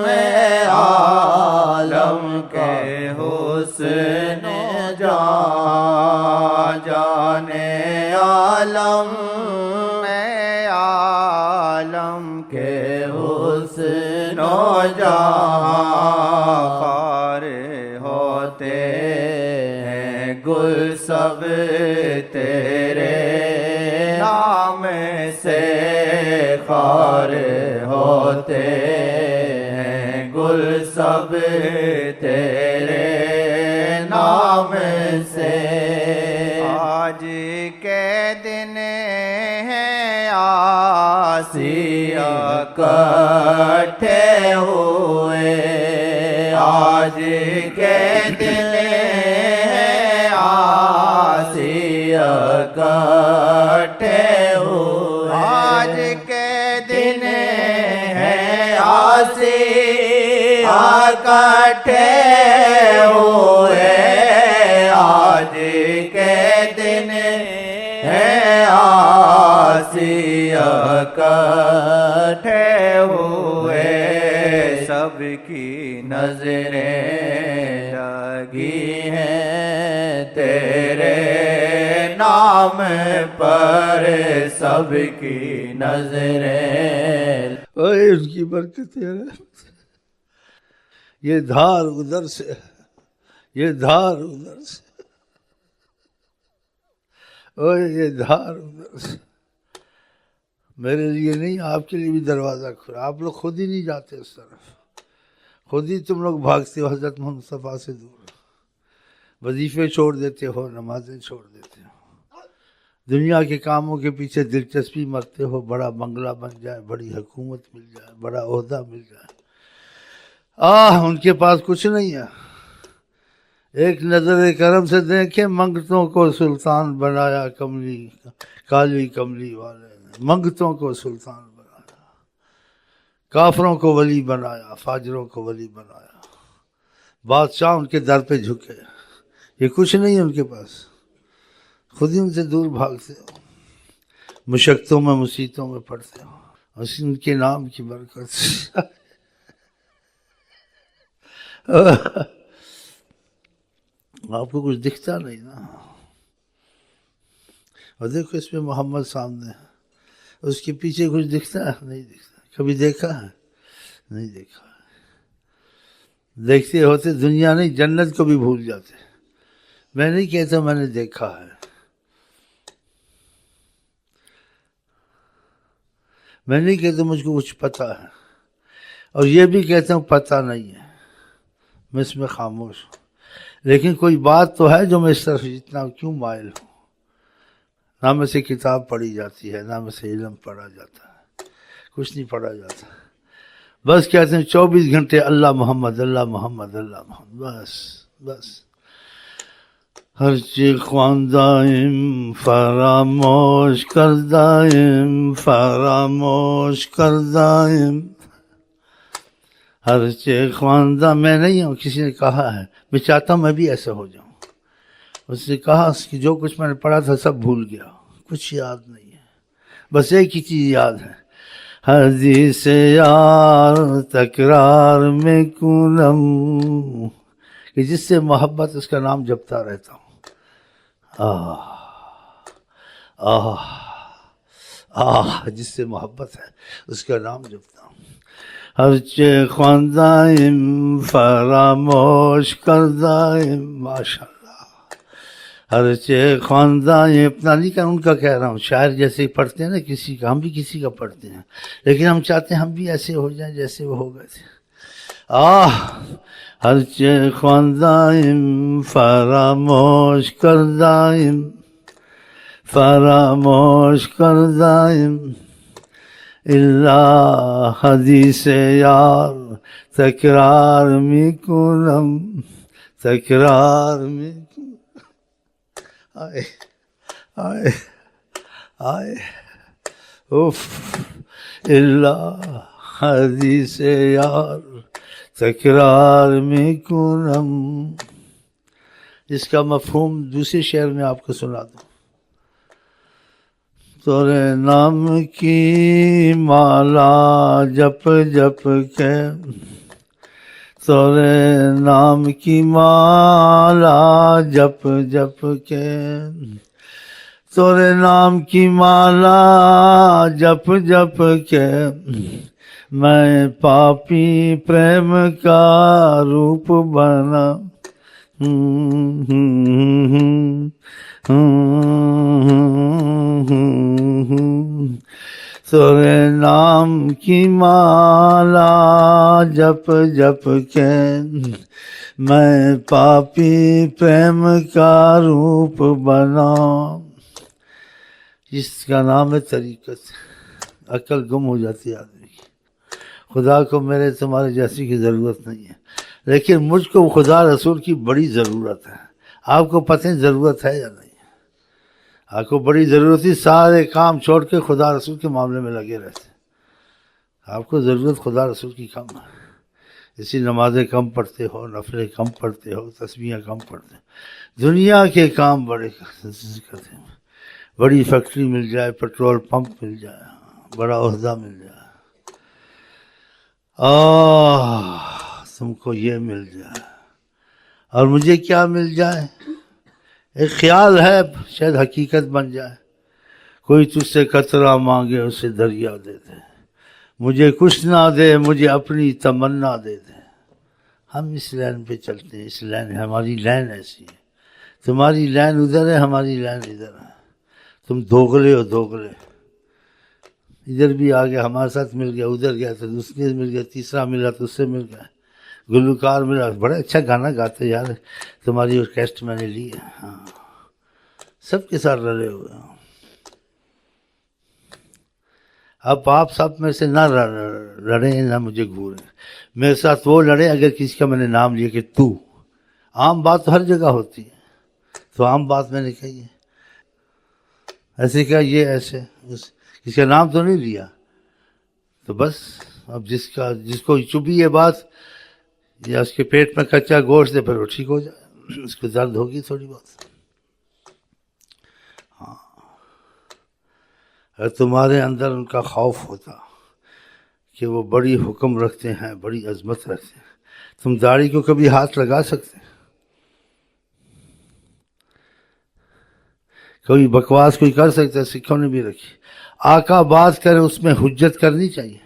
اے عالم کے حسن جان عالم اے عالم کے حسن جان ہوتے ہیں گل سب تیرے نام سے خار ہوتے ہیں گل سب تیرے نام سے آج کے دن ہیں آسیا اکٹھے ہوئے آج کے دن ہیں آسیا اکٹھے ہوئے آج کے دن ہیں آسیا اکٹھے ہوئے آج کے دن ہیں آسیا اکٹھے ہوئے سب کی نظریں لگی ہیں تیرے نام پر سب کی نظریں اوے ان کی برکتیں ہیں یہ دھار ادھر سے یہ دھار ادھر سے اوے یہ دھار ادھر سے میرے لیے نہیں آپ کے لیے بھی دروازہ کھلا آپ لوگ خود ہی نہیں جاتے اس طرف خود ہی تم لوگ بھاگتے ہو حضرت محمد مصطفیٰ سے دور وظیفے چھوڑ دیتے ہو نمازیں چھوڑ دیتے ہو دنیا کے کاموں کے پیچھے دلچسپی مرتے ہو بڑا بنگلہ بن جائے بڑی حکومت مل جائے بڑا عہدہ مل جائے ان کے پاس کچھ نہیں ہے ایک نظر کرم سے دیکھیں منگتوں کو سلطان بنایا کملی کالی کملی والے نے منگتوں کو سلطان بنایا کافروں کو ولی بنایا فاجروں کو ولی بنایا بادشاہ ان کے در پہ جھکے یہ کچھ نہیں ہے ان کے پاس خود ہی ان سے دور بھاگتے ہو مشقتوں میں مصیبتوں میں پڑتے ہو اور ان کے نام کی برکت سے آپ کو کچھ دکھتا نہیں نا اور دیکھو اس میں محمد سامنے ہے اس کے پیچھے کچھ دکھتا ہے نہیں دکھتا کبھی دیکھا ہے نہیں دیکھا دیکھتے ہوتے دنیا نہیں جنت کو بھی بھول جاتے میں نہیں کہتا میں نے دیکھا ہے میں نہیں کہتا مجھ کو کچھ پتہ ہے اور یہ بھی کہتا ہوں پتہ نہیں ہے میں اس میں خاموش ہوں لیکن کوئی بات تو ہے جو میں اس طرف اتنا کیوں مائل ہوں نہ میں سے کتاب پڑھی جاتی ہے نہ میں سے علم پڑھا جاتا ہے کچھ نہیں پڑھا جاتا بس کہتے ہیں 24 گھنٹے اللہ محمد اللہ محمد اللہ محمد بس بس ہر چیز خواندائم فراموش کردائم فراموش کردائم ہر چیز خواندہ میں نہیں ہوں کسی نے کہا ہے میں چاہتا ہوں میں بھی ایسا ہو جاؤں اس نے کہا کہ جو کچھ میں نے پڑھا تھا سب بھول گیا کچھ یاد نہیں ہے بس ایک ہی چیز یاد ہے حدیث یار تکرار میں کونم کہ جس سے محبت اس کا نام جپتا رہتا ہوں جس سے محبت ہے اس کا نام جپتا ہوں ہر چے خواندائم فراموش کردائم ماشاء اللہ ہر چے خواندائم اپنا نہیں کہ ان کا کہہ رہا ہوں شاعر جیسے پڑھتے ہیں نا کسی کا ہم بھی کسی کا پڑھتے ہیں لیکن ہم چاہتے ہیں ہم بھی ایسے ہو جائیں جیسے وہ ہو گئے تھے ہر چے خواندائم فراموش کردائم فراموش کردائم اللہ حدیث یار تکرار میکنم تکرار میکنم آئے آئے آئے اللہ حدیث یار تکرار میکنم اس کا مفہوم دوسرے شعر میں آپ کو سنا دوں تورے نام کی مالا جپ جپ کے، تورے نام کی مالا جپ جپ کے، تورے نام کی مالا جپ جپ کے، میں پاپی پریم کا روپ بنا، تورے نام کی مالا جپ جپ کے، میں پاپی پریم کا روپ بنا۔ جس کا نام ہے طریقت، عقل گم ہو جاتی ہے آدمی کی۔ خدا کو میرے تمہارے جیسی کی ضرورت نہیں ہے، لیکن مجھ کو خدا رسول کی بڑی ضرورت ہے۔ آپ کو پتہ ہے ضرورت ہے یا نہیں؟ آپ کو بڑی ضرورت ہے، سارے کام چھوڑ کے خدا رسول کے معاملے میں لگے رہتے۔ آپ کو ضرورت خدا رسول کی کم ہے، اسی نمازیں کم پڑھتے ہو، نفلیں کم پڑھتے ہو، تسبیحیں کم پڑھتے ہو، دنیا کے کام بڑے کرتے ہیں۔ بڑی فیکٹری مل جائے، پیٹرول پمپ مل جائے، بڑا عہدہ مل جائے، تم کو یہ مل جائے اور مجھے کیا مل جائے؟ ایک خیال ہے، شاید حقیقت بن جائے۔ کوئی تجھ سے قطرہ مانگے اسے دریا دے دے، مجھے کچھ نہ دے مجھے اپنی تمنا دے دے۔ ہم اس لائن پہ چلتے ہیں، اس لائن ہماری لائن ایسی ہے۔ تمہاری لائن ادھر ہے، ہماری لائن ادھر ہے۔ تم دوغلے ہو، دوغلے۔ ادھر بھی آ گیا، ہمارے ساتھ مل گیا، ادھر گیا تو دوسرے سے مل گیا، تیسرا ملا تو اس سے مل گیا، گلوکار ملا، بڑا اچھا گانا گاتے یار، تمہاری آرکیسٹ میں نے لی ہے۔ ہاں، سب کے ساتھ رلے ہوئے ہیں۔ اب آپ سب میں سے نہ لڑیں نہ مجھے گھوریں، میرے ساتھ وہ لڑیں اگر کسی کا میں نے نام لیا کہ تو۔ عام بات تو ہر جگہ ہوتی ہے، تو عام بات میں نے کہی ہے، ایسے کہا یہ ایسے، کسی کا نام تو نہیں لیا، تو بس اب جس کو چبھی یہ بات یا اس کے پیٹ میں کچا گوشت دے پھر وہ ٹھیک ہو جائے، اس کو درد ہوگی تھوڑی بہت۔ ہاں، اگر تمہارے اندر ان کا خوف ہوتا کہ وہ بڑی حکم رکھتے ہیں، بڑی عظمت رکھتے ہیں، تم داڑھی کو کبھی ہاتھ لگا سکتے؟ کوئی بکواس کوئی کر سکتا ہے؟ سکھوں نے بھی رکھی۔ آقا بات کرے اس میں حجت کرنی چاہیے۔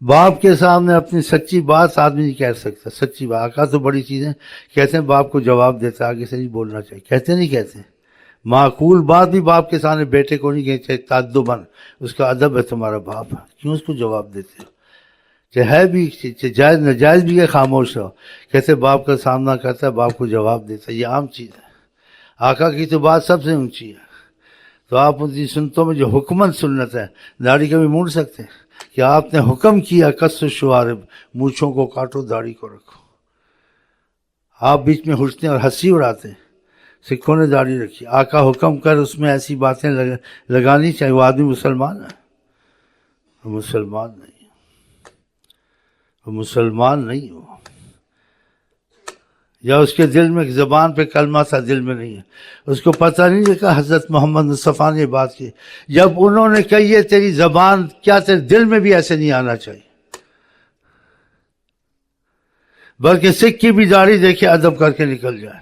باپ کے سامنے اپنی سچی بات آدمی نہیں کہہ سکتا، سچی بات۔ آقا تو بڑی چیزیں کہتے ہیں، باپ کو جواب دیتا، آگے سے نہیں بولنا چاہیے، کہتے نہیں کہتے؟ معقول بات بھی باپ کے سامنے بیٹے کو نہیں کہتے، تعدباً اس کا ادب ہے، تمہارا باپ ہے، کیوں اس کو جواب دیتے ہو؟ چاہے ہے بھی جائز ناجائز بھی ہے، خاموش رہو۔ کہتے باپ کا سامنا کرتا ہے، باپ کو جواب دیتا ہے، یہ عام چیز ہے۔ آقا کی تو بات سب سے اونچی ہے، تو آپ ان کی سنتوں میں جو حکمن سنت ہے، داڑھی کبھی موڑ سکتے ہیں کہ آپ نے حکم کیا قص الشوارب، مونچھوں کو کاٹو، داڑھی کو رکھو، آپ بیچ میں ہنستے اور ہنسی اڑاتے ہیں۔ سکھوں نے داڑھی رکھی، آقا حکم کر اس میں ایسی باتیں لگانی چاہیے، وہ آدمی مسلمان ہے؟ وہ مسلمان نہیں، وہ مسلمان نہیں ہو، یا اس کے دل میں زبان پہ کلمہ تھا، دل میں نہیں ہے، اس کو پتہ نہیں لگا حضرت محمد مصطفیٰ نے بات کی، جب انہوں نے کہی ہے تیری زبان کیا تیرے دل میں بھی ایسے نہیں آنا چاہیے، بلکہ سکھ کی بھی داڑھی دیکھے ادب کر کے نکل جائے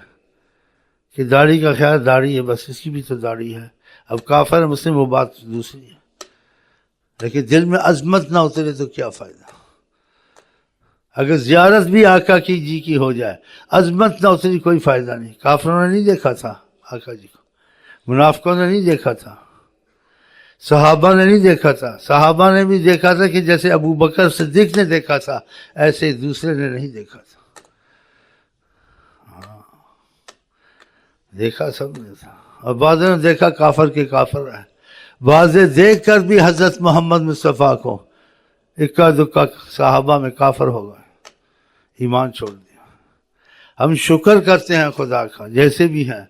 کہ داڑھی کا خیال داڑھی ہے، بس اس کی بھی تو داڑھی ہے۔ اب کافر مسلم وہ بات دوسری ہے، لیکن دل میں عظمت نہ اترے تو کیا فائدہ؟ اگر زیارت بھی آقا کی ہو جائے، عظمت نہ اتری، کوئی فائدہ نہیں۔ کافروں نے نہیں دیکھا تھا آقا جی کو، منافقوں نے نہیں دیکھا تھا، صحابہ نے نہیں دیکھا تھا۔ صحابہ نے بھی دیکھا تھا کہ جیسے ابو بکر صدیق نے دیکھا تھا، ایسے دوسرے نے نہیں دیکھا تھا۔ دیکھا سب نے تھا، اور بعض نے دیکھا کافر کے کافر ہے، بعض دیکھ کر بھی حضرت محمد مصطفیٰ کو اکا دکا صحابہ میں کافر ہو گئے، ایمان چھوڑ دیا۔ ہم شکر کرتے ہیں خدا کا، جیسے بھی ہیں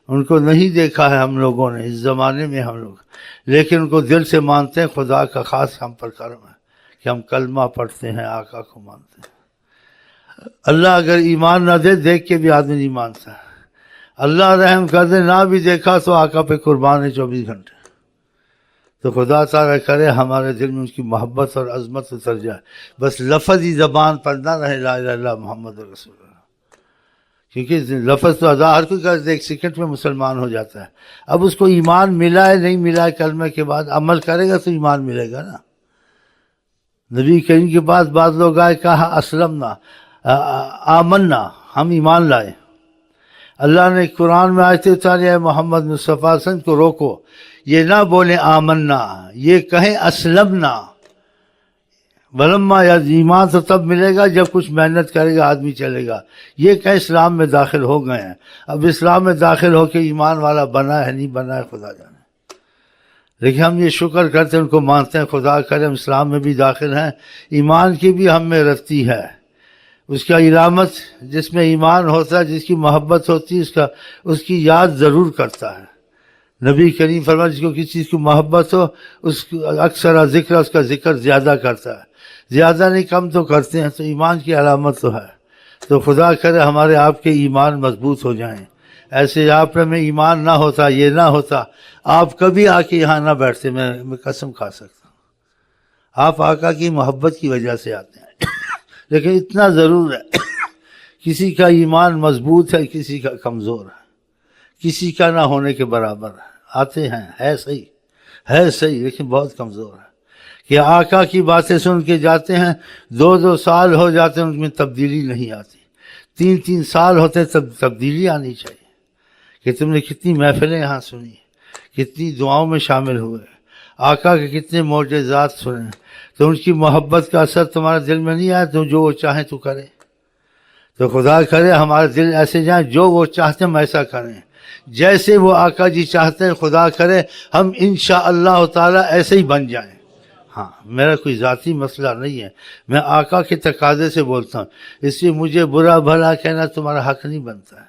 ان کو نہیں دیکھا ہے ہم لوگوں نے اس زمانے میں، ہم لوگ لیکن ان کو دل سے مانتے ہیں۔ خدا کا خاص ہم پر کرم ہے کہ ہم کلمہ پڑھتے ہیں، آقا کو مانتے ہیں۔ اللہ اگر ایمان نہ دے، دیکھ کے بھی آدمی نہیں مانتا، اللہ رحم کر دے نہ بھی دیکھا تو آقا پہ قربان ہے 24 گھنٹے. تو خدا تعالیٰ کرے ہمارے دل میں اس کی محبت اور عظمت اتر جائے. بس لفظ ہی زبان پر نہ رہے لا الہ الا اللہ محمد رسول اللہ. کیونکہ لفظ تو ادا ہر کوئی کرتے ایک سیکنڈ میں مسلمان ہو جاتا ہے. اب اس کو ایمان ملا ہے نہیں ملا ہے کلمے کے بعد عمل کرے گا تو ایمان ملے گا نا. نبی کریم کے پاس بعض لوگ آئے کہا اسلمنا آمنا ہم ایمان لائے. اللہ نے قرآن میں آیتیں اتاری ہے محمد مصطفیٰ صلی اللہ علیہ وسلم کو روکو یہ نہ بولیں آمنا یہ کہیں اسلمنا. ولما یا ایمان تو تب ملے گا جب کچھ محنت کرے گا آدمی چلے گا. یہ کہ اسلام میں داخل ہو گئے ہیں. اب اسلام میں داخل ہو کے ایمان والا بنا ہے نہیں بنا ہے خدا جانے. لیکن ہم یہ شکر کرتے ہیں ان کو مانتے ہیں خدا کرے ہم اسلام میں بھی داخل ہیں. ایمان کی بھی ہم میں رکھتی ہے. اس کا علامت جس میں ایمان ہوتا ہے جس کی محبت ہوتی ہے اس کی یاد ضرور کرتا ہے. نبی کریم فرمایا جس کو کسی چیز کی محبت ہو اس کو اکثر ذکر اس کا ذکر زیادہ کرتا ہے. زیادہ نہیں کم تو کرتے ہیں تو ایمان کی علامت تو ہے. تو خدا کرے ہمارے آپ کے ایمان مضبوط ہو جائیں. ایسے آپ میں ایمان نہ ہوتا یہ نہ ہوتا آپ کبھی آ کے یہاں نہ بیٹھتے. میں قسم کھا سکتا ہوں آپ آقا کی محبت کی وجہ سے آتے ہیں. لیکن اتنا ضرور ہے کسی کا ایمان مضبوط ہے کسی کا کمزور ہے کسی کا نہ ہونے کے برابر ہے. آتے ہیں ہے صحیح لیکن بہت کمزور ہے کہ آقا کی باتیں سن کے جاتے ہیں 2 سال ہو جاتے ہیں ان میں تبدیلی نہیں آتی. 3 سال ہوتے تب تبدیلی آنی چاہیے کہ تم نے کتنی محفلیں یہاں سنی کتنی دعاؤں میں شامل ہوئے آقا کے کتنے معجزات سنے تو ان کی محبت کا اثر تمہارے دل میں نہیں آیا تو جو وہ چاہیں تو کرے. تو خدا کرے ہمارے دل ایسے جائیں جو وہ چاہتے ہیں ہم ایسا کریں جیسے وہ آقا جی چاہتے ہیں. خدا کرے ہم انشاءاللہ تعالی ایسے ہی بن جائیں. ہاں میرا کوئی ذاتی مسئلہ نہیں ہے میں آقا کے تقاضے سے بولتا ہوں. اس لیے مجھے برا بھلا کہنا تمہارا حق نہیں بنتا ہے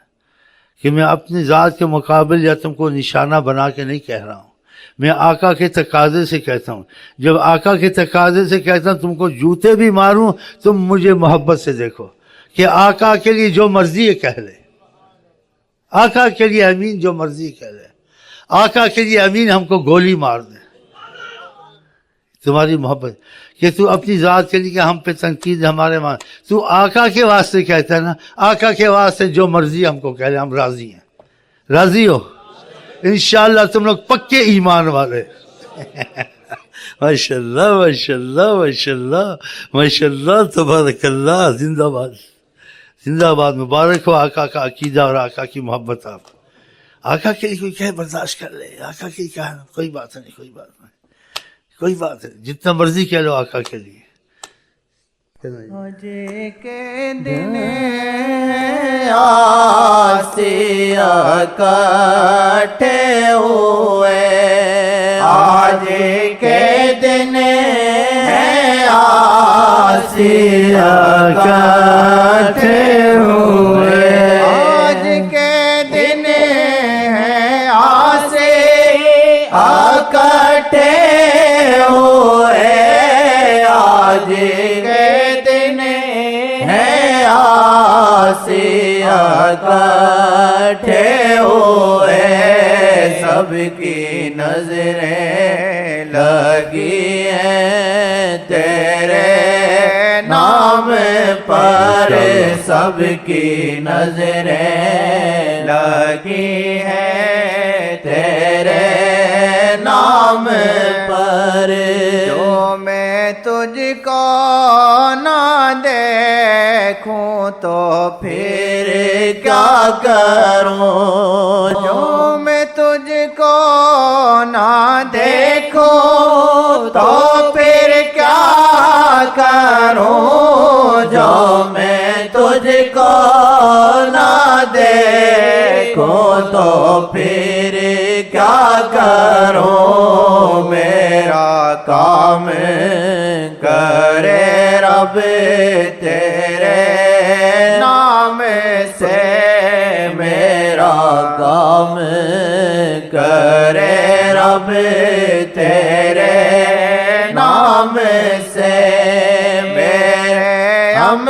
کہ میں اپنی ذات کے مقابل یا تم کو نشانہ بنا کے نہیں کہہ رہا ہوں. میں آقا کے تقاضے سے کہتا ہوں. جب آقا کے تقاضے سے کہتا ہوں تم کو جوتے بھی ماروں تم مجھے محبت سے دیکھو کہ آقا کے لیے جو مرضی ہے کہہ لے. آقا کے لیے امین جو مرضی کہہ لے. آقا کے لیے امین ہم کو گولی مار دے. تمہاری محبت کہ تو اپنی ذات کے لیے کہ ہم پہ تنقید ہمارے مان تو آقا کے واسطے کہتا ہے نا. آقا کے واسطے جو مرضی ہم کو کہہ لے ہم راضی ہیں. راضی ہو انشاءاللہ تم لوگ پکے ایمان والے. ماشاءاللہ ماشاءاللہ ماشاءاللہ ماشاءاللہ تبارک اللہ. زندہ باد زندہ باد. مبارک ہو آقا کا عقیدہ اور آقا کی محبت. آپ آقا کے لیے کوئی کہے برداشت کر لے. آقا کے لیے کہا کوئی بات نہیں کوئی بات نہیں کوئی بات ہے جتنا مرضی کہہ لو آقا کے لیے. آج کے دن آسیہ کٹے ہوئے آج کے دن آسیہ کٹے ہوئے آج کے دن آسیہ کٹے ہوئے آج کے دن ہے آسیہ کٹے ہوئے سب کی نظریں لگی ہیں تیرے نام پر سب کی نظریں لگی ہیں تیرے نام پر جو میں تجھ کو نہ دیکھوں تو پھر کیا کروں جو میں تجھ کو نہ دیکھوں تو پھر کیا کروں جو میں تجھ کو نہ دیکھوں تو پھر کیا کروں میرا کام کرے رب تیرے نام سے میرا کام کرے رب تیرے نام سے میرے ہم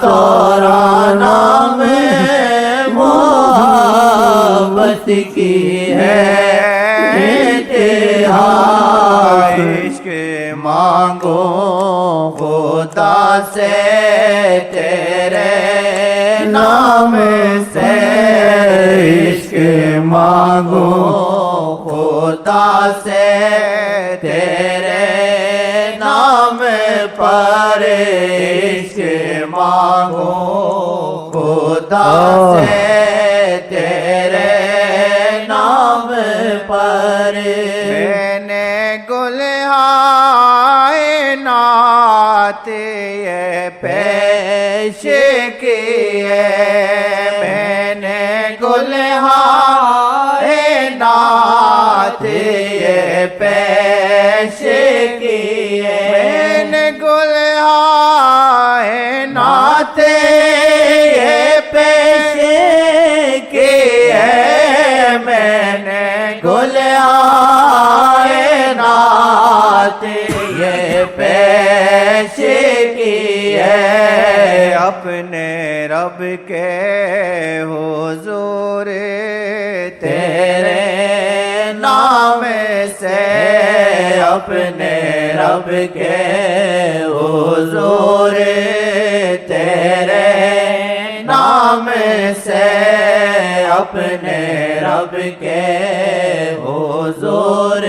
تورا نام محبت کی ہے انتہا عشق مانگو خدا سے تیرے نام سے عشق مانگو خدا سے تیرے نام پر عشق مانگو خدا سے تیرے نام پر میں نے گلہائے نعت یہ پیش کیے میں نے گلہائے نعت یہ پیش کیے میں نے گلہائے نعت یہ پیش کیے میں نے گلہائے نعت یہ پیش کیے اپنے رب کے حضور تیرے نام سے اپنے رب کے حضور تیرے نام سے اپنے رب کے حضور